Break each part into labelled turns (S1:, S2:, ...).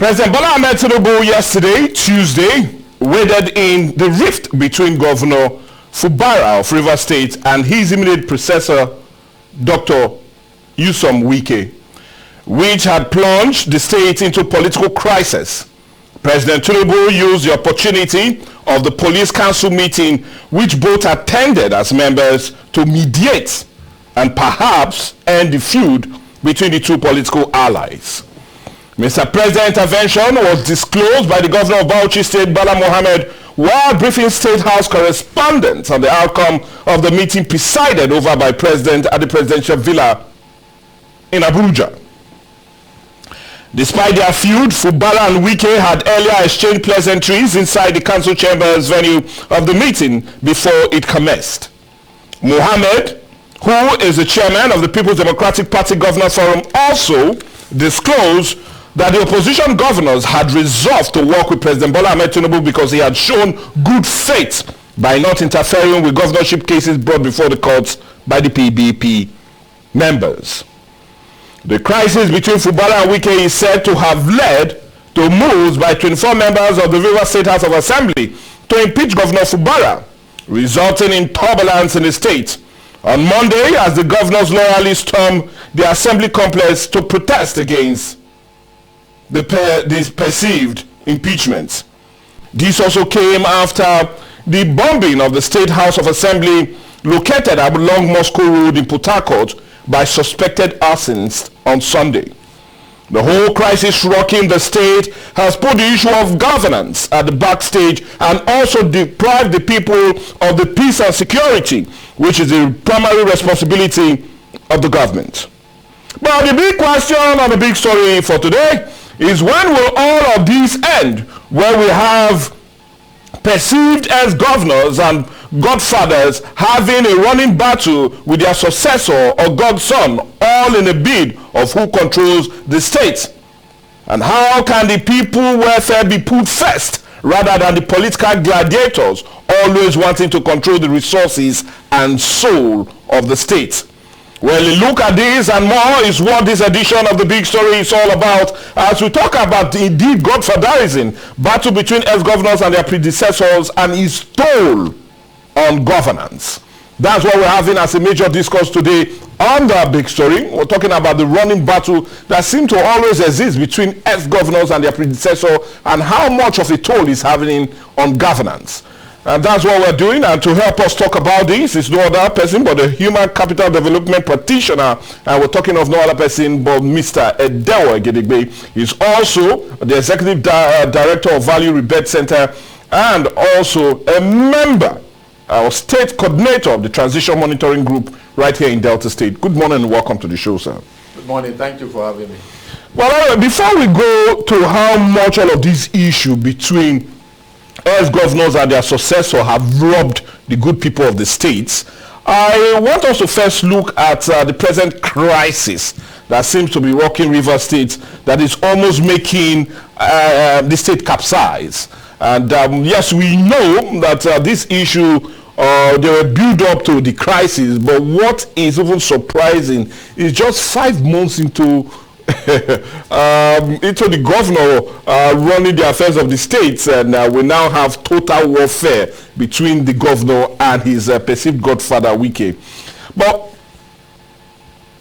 S1: President Bola Ahmed Tinubu yesterday, Tuesday, waded in the rift between Governor Fubara of Rivers State and his immediate predecessor, Dr. Nyesom Wike, which had plunged the state into political crisis. President Tinubu used the opportunity of the police council meeting, which both attended as members, to mediate and perhaps end the feud between the two political allies. Mr. President's intervention was disclosed by the governor of Bauchi State, Bala Mohammed, while briefing State House correspondents on the outcome of the meeting presided over by President at the presidential villa in Abuja. Despite their feud, Fubara and Wike had earlier exchanged pleasantries inside the council chambers venue of the meeting before it commenced. Mohammed, who is the chairman of the People's Democratic Party Governor Forum, also disclosed that the opposition governors had resolved to work with President Bola Ahmed Tinubu because he had shown good faith by not interfering with governorship cases brought before the courts by the PBP members. The crisis between Fubara and Wike is said to have led to moves by 24 members of the Rivers State House of Assembly to impeach Governor Fubara, resulting in turbulence in the state. On Monday, as the governors loyalists stormed the assembly complex to protest against this perceived impeachment. This also came after the bombing of the State House of Assembly located along Moscow Road in Port Harcourt by suspected arsonists on Sunday. The whole crisis rocking the state has put the issue of governance at the backstage and also deprived the people of the peace and security, which is the primary responsibility of the government. But the big question and the big story for today is, when will all of this end, where we have perceived as governors and godfathers having a running battle with their successor or godson, all in a bid of who controls the state? And how can the people welfare be put first rather than the political gladiators always wanting to control the resources and soul of the state? Well, a look at this and more is what this edition of The Big Story is all about, as we talk about indeed Godfatherism, battle between ex-governors and their predecessors and its toll on governance. That's what we're having as a major discourse today on The Big Story. We're talking about the running battle that seems to always exist between ex-governors and their predecessor, and how much of a toll is having on governance. And that's what we're doing. And to help us talk about this is no other person but the Human Capital Development Practitioner. And we're talking of no other person but Mr. Edewo Egedigbe. He's also the Executive Director of Value Rebate Center and also a member or state coordinator of the Transition Monitoring Group right here in Delta State. Good morning and welcome to the show, sir.
S2: Good morning. Thank you for having me.
S1: Well, before we go to how much all of this issue between ex-governors and their successor have robbed the good people of the states, I want us to first look at the present crisis that seems to be rocking Rivers State, that is almost making the state capsize. And yes, we know that this issue, they were built up to the crisis, but what is even surprising is just 5 months into the governor running the affairs of the states, and we now have total warfare between the governor and his perceived godfather Wike. But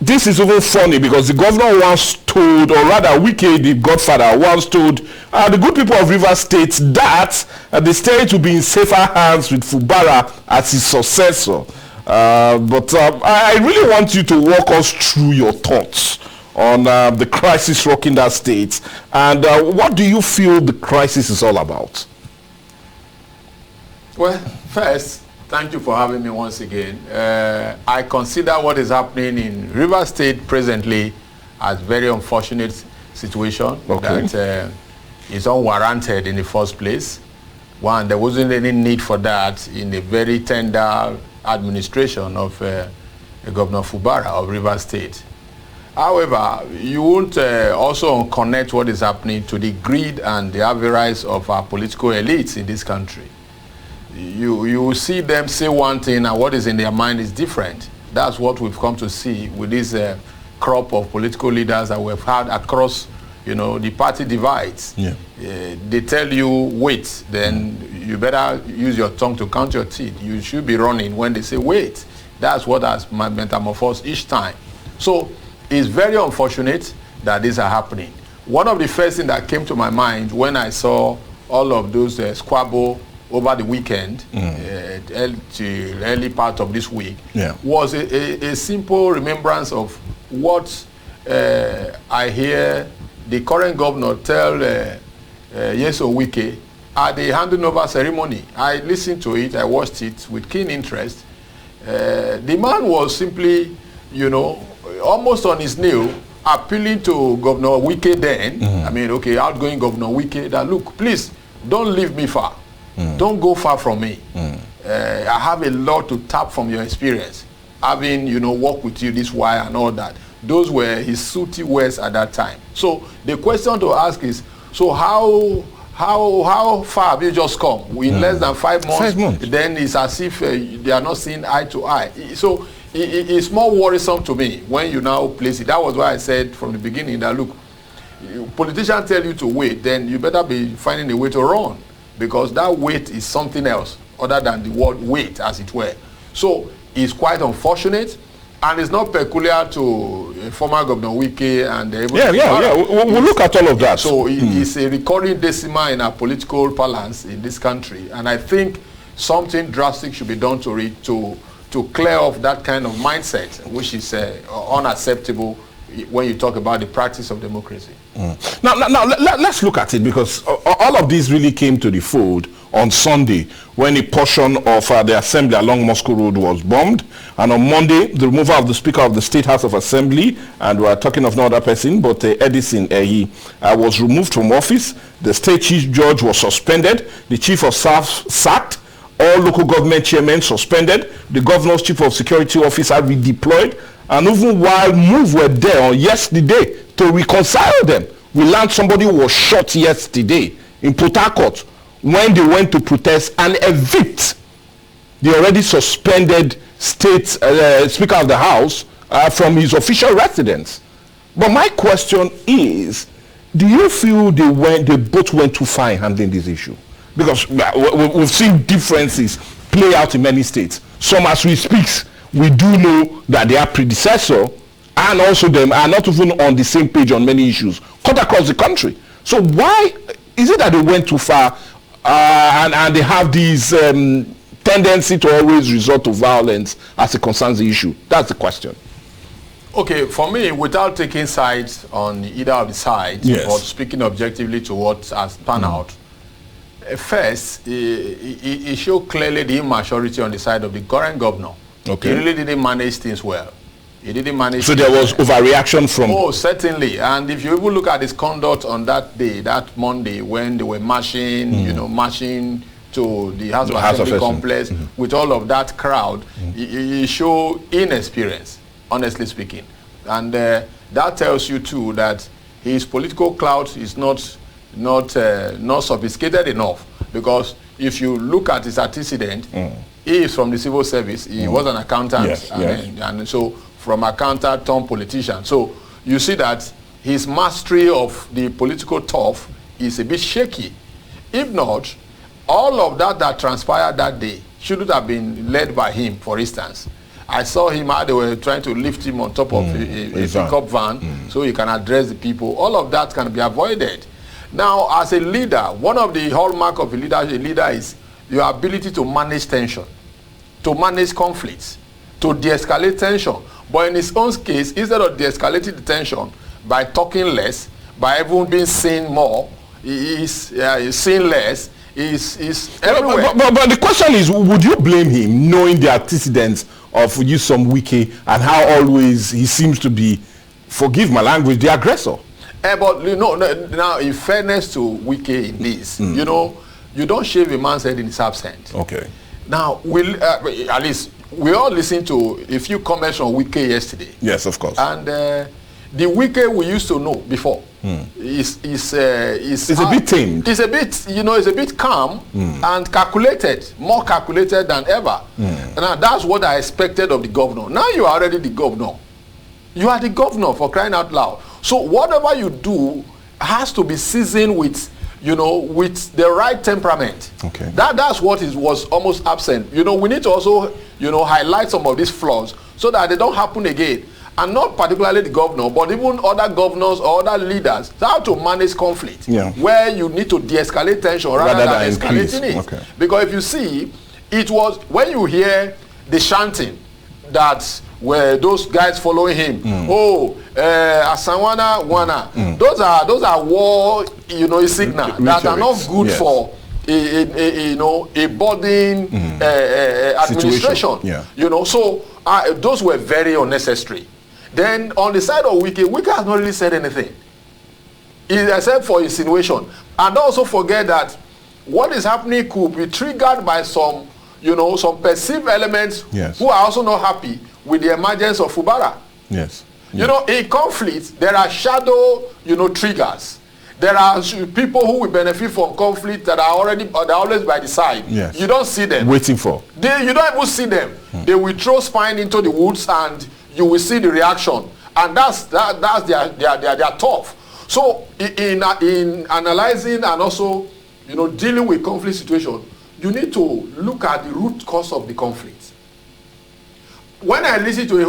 S1: this is even funny because the governor once told, or rather Wike, the godfather, once told the good people of Rivers State that the state will be in safer hands with Fubara as his successor. But I really want you to walk us through your thoughts on the crisis rocking that state, and what do you feel the crisis is all about?
S2: Well, first, thank you for having me once again. I consider what is happening in Rivers State presently as very unfortunate situation.
S1: Okay.
S2: That is unwarranted in the first place. One, there wasn't any need for that in a very tender administration of Governor Fubara of Rivers State. However, you won't also connect what is happening to the greed and the avarice of our political elites in this country. You see them say one thing and what is in their mind is different. That's what we've come to see with this crop of political leaders that we've had across you know, the party divides.
S1: Yeah.
S2: They tell you wait, then you better use your tongue to count your teeth. You should be running when they say wait. That's what has metamorphosed each time. So it's very unfortunate that these are happening. One of the first things that came to my mind when I saw all of those squabble over the weekend, early part of this week, was a simple remembrance of what I hear the current governor tell Yeso Wike at the handing over ceremony. I listened to it, I watched it with keen interest. The man was simply, you know, almost on his knee, appealing to Governor Wike then, I mean, okay, outgoing Governor Wike, that look, please, don't leave me far. Don't go far from me. I have a lot to tap from your experience, having, you know, worked with you this while and all that. Those were his sooty words at that time. So the question to ask is, so how far have you just come? In less than 5 months,
S1: 5 months.
S2: Then it's as if they are not seeing eye to eye. So it's more worrisome to me when you now place it. That was why I said from the beginning that, look, politicians tell you to wait, then you better be finding a way to run, because that wait is something else other than the word wait, as it were. So it's quite unfortunate, and it's not peculiar to former Governor Wike and
S1: We'll look at all of that.
S2: So it's a recurring decima in our political balance in this country, and I think something drastic should be done to it to clear off that kind of mindset, which is unacceptable when you talk about the practice of democracy.
S1: Now, let's look at it, because all of this really came to the fold on Sunday when a portion of the assembly along Moscow Road was bombed, and on Monday the removal of the Speaker of the State House of Assembly, and we're talking of no other person but Edison Ehi, was removed from office. The State Chief Judge was suspended, the Chief of Staff sacked, all local government chairmen suspended, the Governor's Chief of Security Officer redeployed, and even while moves were there on yesterday to reconcile them, we learned somebody was shot yesterday in Port Harcourt when they went to protest and evict the already suspended State Speaker of the House from his official residence. But my question is, do you feel they both went too far in handling this issue? Because we've seen differences play out in many states. Some, as we speak, we do know that their predecessor and also them are not even on the same page on many issues cut across the country. So why is it that they went too far and they have this tendency to always resort to violence as it concerns the issue? That's the question.
S2: Okay, for me, without taking sides on either of the sides, or speaking objectively to what has panned out, first, it showed clearly the immaturity on the side of the current governor. Okay. He really didn't manage things well. He didn't manage. So
S1: there was overreaction from.
S2: Oh, certainly. And if you even look at his conduct on that day, that Monday, when they were marching, you know, marching to the House of Assembly complex with all of that crowd, he showed inexperience, honestly speaking. And that tells you too that his political clout is not sophisticated enough, because if you look at his antecedent, he is from the civil service. He was an accountant, and so from accountant turned politician. So you see that his mastery of the political turf is a bit shaky. If not, all of that transpired that day shouldn't have been led by him. For instance, I saw him how they were trying to lift him on top of a pickup van so he can address the people. All of that can be avoided. Now, as a leader, one of the hallmark of a leader is your ability to manage tension, to manage conflicts, to de-escalate tension. But in his own case, instead of de-escalating the tension by talking less, by even being seen more, he is seen less, is everywhere.
S1: But the question is, would you blame him, knowing the antecedents of some Wike and how always he seems to be, forgive my language, the aggressor?
S2: But you know, now in fairness to Wike in this, you know, you don't shave a man's head in his absence. Okay. Now, at least we all listened to a few comments from Wike yesterday.
S1: Yes, of course.
S2: And the Wike we used to know before is
S1: a bit tamed.
S2: It's a bit, you know, it's a bit calm and calculated, more calculated than ever. Now, that's what I expected of the governor. Now you are already the governor. You are the governor, for crying out loud. So whatever you do has to be seasoned with, with the right temperament.
S1: Okay.
S2: That's what was almost absent. We need to also, highlight some of these flaws so that they don't happen again. And not particularly the governor, but even other governors or other leaders, how to manage conflict, where you need to de-escalate tension rather than escalating it. Okay. Because if you see, it was when you hear the chanting that were those guys following him, Asanwana Wana, those are war, signal that are not good for a burden administration. So those were very unnecessary. Then on the side of Wike has not really said anything, except for insinuation. And also forget that what is happening could be triggered by some, some perceived elements who are also not happy with the emergence of Fubara.
S1: Yes.
S2: In conflict, there are shadow, triggers. There are people who will benefit from conflict that are always by the side.
S1: Yes.
S2: You don't see them.
S1: Waiting for.
S2: You don't even see them. They will throw spine into the woods and you will see the reaction. And that's their tough. So in analyzing and also, dealing with conflict situation, you need to look at the root cause of the conflict. When I listen to a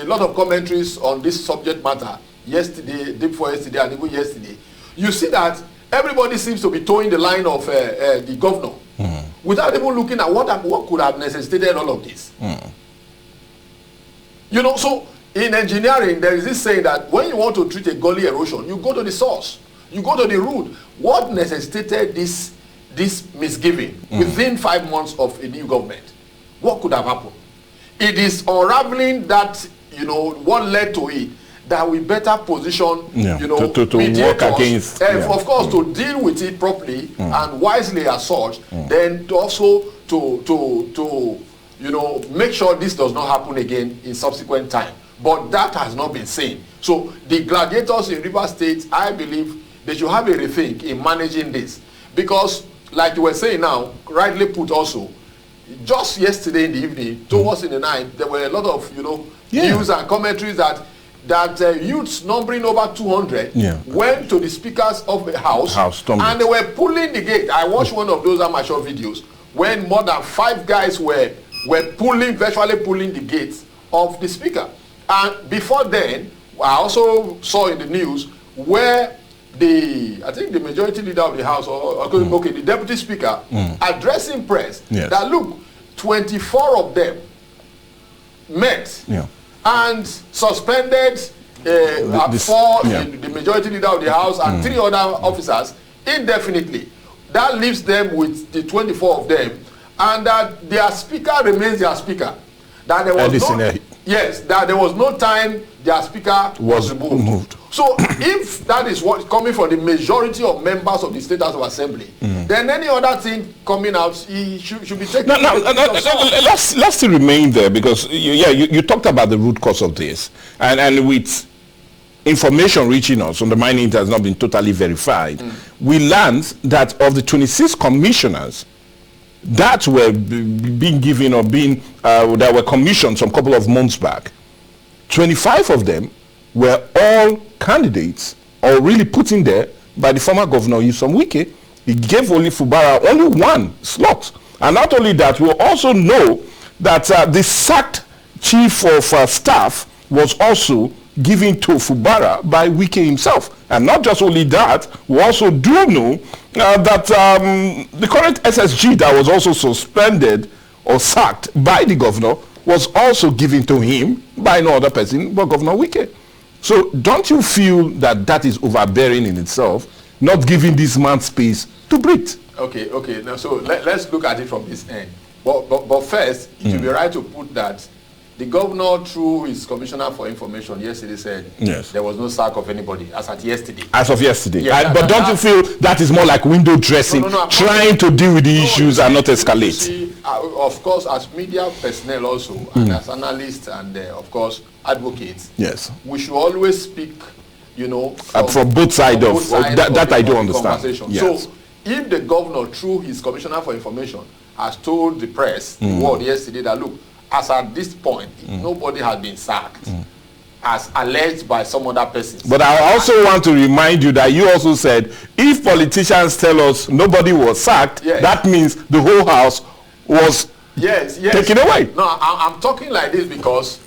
S2: lot of commentaries on this subject matter, yesterday, day before yesterday, and even yesterday, you see that everybody seems to be towing the line of the governor without even looking at what could have necessitated all of this. So in engineering, there is this saying that when you want to treat a gully erosion, you go to the source, you go to the root. What necessitated this misgiving within 5 months of a new government? What could have happened? It is unraveling that, what led to it, that we better position,
S1: to work against,
S2: of course, to deal with it properly and wisely as such, then also to make sure this does not happen again in subsequent time. But that has not been seen. So the gladiators in Rivers State, I believe they should have a rethink in managing this. Because, like you were saying now, rightly put also, just yesterday in the evening, towards in the night, there were a lot of, news and commentaries that youths numbering over 200 went to the speakers of the house and they were pulling the gate. I watched one of those amateur videos when more than 5 guys were virtually pulling the gates of the speaker. And before then, I also saw in the news where I think the majority leader of the house, the deputy speaker, addressing press, that look, 24 of them met and suspended the majority leader of the house and 3 other officers indefinitely. That leaves them with the 24 of them, and that their speaker remains their speaker. That there was no time their speaker was removed. So if that is what coming from the majority of members of the State House of Assembly, then any other thing coming out should be taken.
S1: Let's still remain there, because you talked about the root cause of this, and with information reaching us on the mining has not been totally verified. We learned that of the 26 commissioners that were being given or that were commissioned some couple of months back, 25 of them were all candidates or really put in there by the former governor Nyesom Wike. He gave only Fubara only 1 slot. And not only that, we also know that the sacked chief of staff was also given to Fubara by Wike himself. And not just only that, we also do know that the current SSG that was also suspended or sacked by the governor was also given to him by no other person but Governor Wike. So don't you feel that is overbearing in itself, not giving this man space to breathe?
S2: Okay. Now, so let's look at it from this end. But first, it would be right to put that the governor, through his commissioner for information, yesterday said there was no sack of anybody as at yesterday. As of yesterday.
S1: But don't you feel that is more like window dressing, trying to deal with the issues and not escalate?
S2: See, of course, as media personnel also, and as analysts and, of course, advocates, we should always speak,
S1: from both sides of that I do understand.
S2: So if the governor, through his commissioner for information, has told the press, the world yesterday, that look, as at this point, nobody has been sacked, as alleged by some other persons.
S1: But I also want to remind you that you also said if politicians tell us nobody was sacked, that means the whole house was taken away.
S2: No, I'm talking like this because,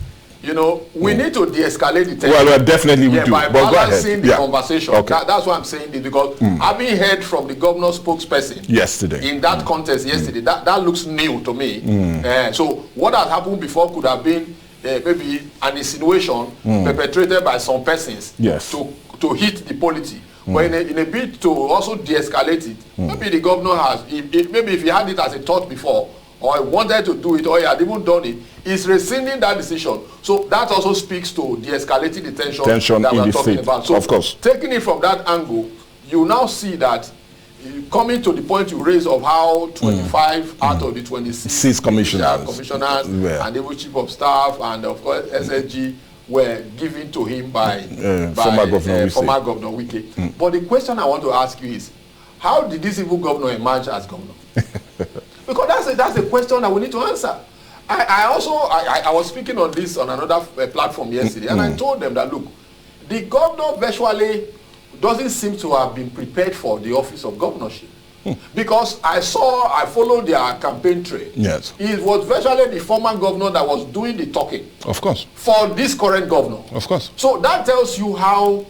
S2: you know, we need to de-escalate the tension.
S1: Well, definitely we do.
S2: By balancing the conversation.
S1: Okay.
S2: That's why I'm saying this, because having heard from the governor's spokesperson
S1: yesterday
S2: in that context that looks new to me. So what has happened before could have been maybe an insinuation perpetrated by some persons to hit the polity. But in a bid to also de-escalate it, maybe the governor has, maybe if he had it as a thought before, or he wanted to do it, or he had even done it, is rescinding that decision. So that also speaks to de-escalating the tension that we're talking about. So
S1: of course,
S2: taking it from that angle, you now see that coming to the point you raised of how 25 out of the 26 commissioners and the chief of staff and of course SSG were given to him by former Governor Wike. But the question I want to ask you is, how did this evil governor emerge as governor? Because that's a question that we need to answer. I was speaking on this on another platform yesterday, and I told them that, look, the governor virtually doesn't seem to have been prepared for the office of governorship. Because I followed their campaign trail.
S1: Yes.
S2: It was virtually the former governor that was doing the talking.
S1: Of course.
S2: For this current governor.
S1: Of course.
S2: So that tells you how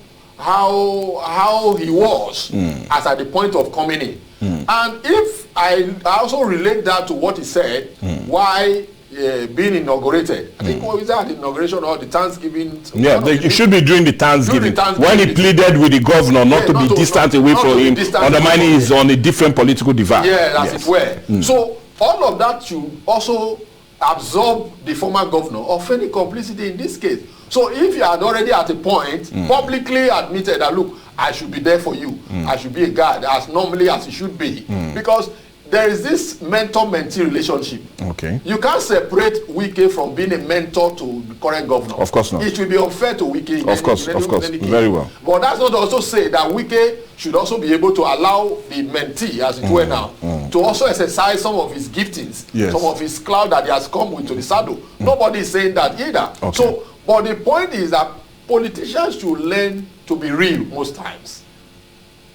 S2: he was as at the point of coming in. And if I also relate that to what he said, why being inaugurated, I think was that the inauguration or the Thanksgiving?
S1: Yeah, it should be during the Thanksgiving. When he pleaded with the governor not to be distant away from him, undermining his on a different political divide.
S2: Yeah, as it were. So all of that should also absorb the former governor of any complicity in this case. So if you had already at a point publicly admitted that, look, I should be there for you, I should be a guard as normally as it should be, because there is this mentor-mentee relationship.
S1: Okay.
S2: You can't separate Wike from being a mentor to the current governor.
S1: Of course not.
S2: It will be unfair to Wike.
S1: Of course, very well.
S2: But that's not also say that Wike should also be able to allow the mentee, as it were now, to also exercise some of his giftings, some of his cloud that he has come with to the saddle. Nobody is saying that either.
S1: Okay.
S2: So, but the point is that politicians should learn to be real most times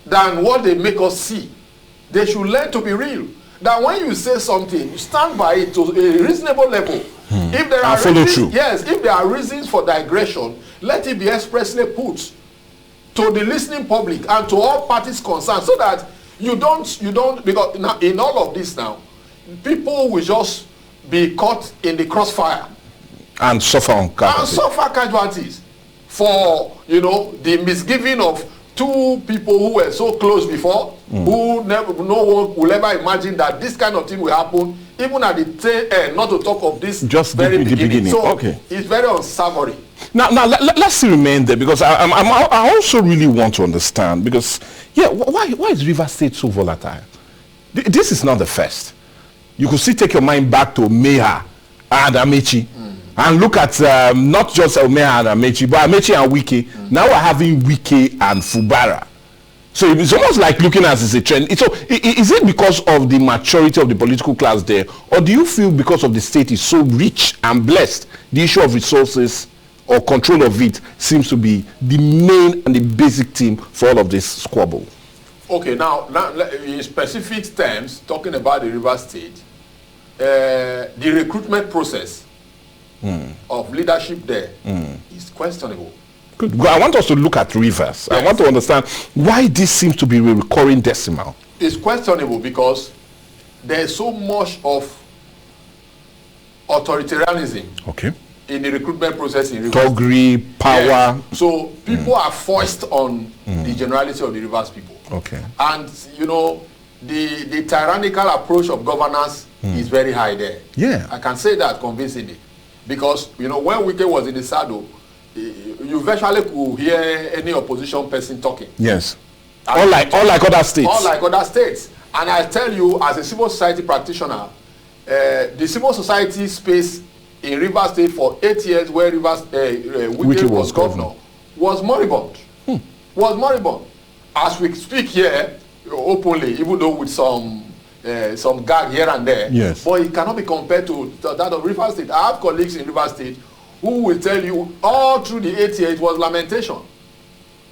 S2: than what they make us see. They should learn to be real. That when you say something, you stand by it to a reasonable level. If there are reasons, if there are reasons for digression, let it be expressly put to the listening public and to all parties concerned, so that you don't because now, in all of this now, people will just be caught in the crossfire
S1: and suffer
S2: casualties for the misgiving of two people who were so close before, who no one will ever imagine that this kind of thing will happen, even at the tail end, not to talk of this
S1: just
S2: very beginning. So
S1: it's
S2: very unsavory.
S1: Now let's remain there, because I also really want to understand, because why is Rivers State so volatile? This is not the first. You could still take your mind back to Meha and Amechi. And look at not just Omeha and Amechi, but Amechi and Wike. Now we're having Wike and Fubara. So it's almost like looking at it as a trend. So is it because of the maturity of the political class there, or do you feel because of the state is so rich and blessed, the issue of resources or control of it seems to be the main and the basic theme for all of this squabble? Okay, now in specific terms, talking about the Rivers State, the recruitment process of leadership there is questionable. Good. I want us to look at Rivers. Yes. I want to understand why this seems to be a recurring decimal.
S2: It's questionable because there is so much of authoritarianism in the recruitment process in Rivers.
S1: Togri, power.
S2: Yes. So people are forced on the generality of the Rivers people.
S1: Okay.
S2: And the tyrannical approach of governance is very high there.
S1: Yeah.
S2: I can say that convincingly. Because, when Wike was in the saddle, you virtually could hear any opposition person talking.
S1: Yes. All like other states.
S2: All like other states. And I tell you, as a civil society practitioner, the civil society space in Rivers State for 8 years, where Wike was governor, was moribund. Was moribund. As we speak here, openly, even though with some gag here and there,
S1: yes,
S2: but it cannot be compared to that of Rivers State. I have colleagues in Rivers State who will tell you all through the 8 years it was lamentation.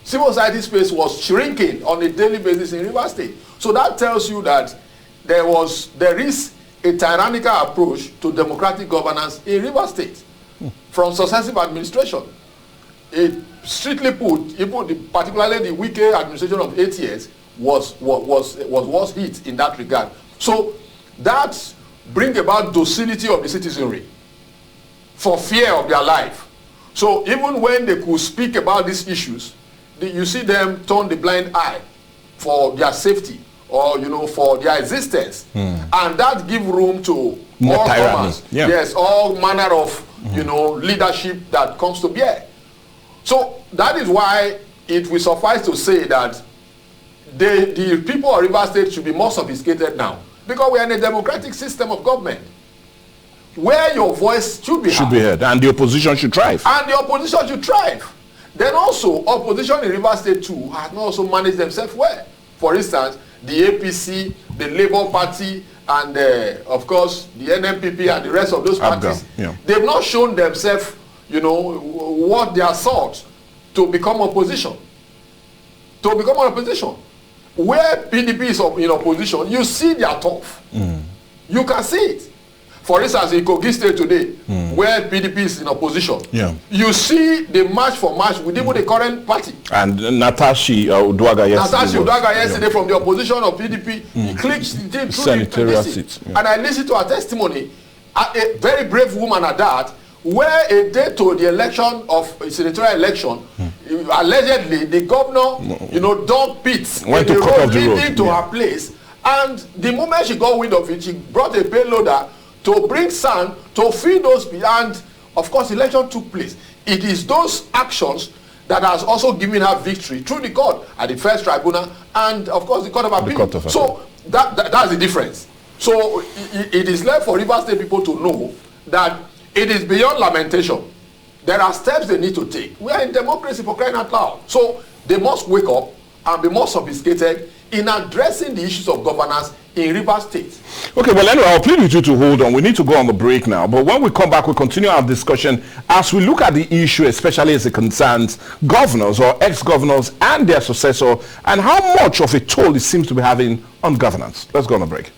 S2: Civil society space was shrinking on a daily basis in Rivers State. So that tells you that there is a tyrannical approach to democratic governance in Rivers State from successive administration. It strictly put, even particularly the Wike administration of 8 years was hit in that regard. So that brings about docility of the citizenry for fear of their life. So even when they could speak about these issues, you see them turn the blind eye for their safety or for their existence, and that give room to
S1: more
S2: all
S1: tyranny.
S2: comers.
S1: Yeah.
S2: Yes, all manner of leadership that comes to bear. So that is why it will suffice to say that the people of Rivers State should be more sophisticated now, because we are in a democratic system of government where your voice should be heard,
S1: and the opposition should thrive.
S2: And the opposition should thrive. Then also, opposition in Rivers State too has not also managed themselves well. For instance, the APC, the Labour Party, and of course the NMPP and the rest of those parties, they've not shown themselves, what they are sought to become opposition. To become an opposition. Where PDP is in opposition, you see their turf. You can see it. For instance, in Kogi State today, where PDP is in opposition, you see the march for march with even the current party.
S1: And Natashi Uduagha yesterday
S2: from the opposition of PDP, he clicked through
S1: senatorial
S2: the
S1: seats.
S2: And I listened to her testimony, a very brave woman at that, where a day to the election of senatorial election, allegedly the governor, dug pits
S1: went
S2: in
S1: to
S2: the
S1: cut
S2: road
S1: off the road
S2: leading to her place, and the moment she got wind of it, she brought a payloader to bring sand to fill those pits, and of course election took place. It is those actions that has also given her victory through the court at the first tribunal and of course the court of appeal. So that's the difference. So it is left for Rivers State people to know that it is beyond lamentation. There are steps they need to take. We are in democracy, for crying out loud. So they must wake up and be more sophisticated in addressing the issues of governance in Rivers State. Okay,
S1: well, anyway, I'll plead with you to hold on. We need to go on the break now. But when we come back, we'll continue our discussion as we look at the issue, especially as it concerns governors or ex-governors and their successor, and how much of a toll it seems to be having on governance. Let's go on a break.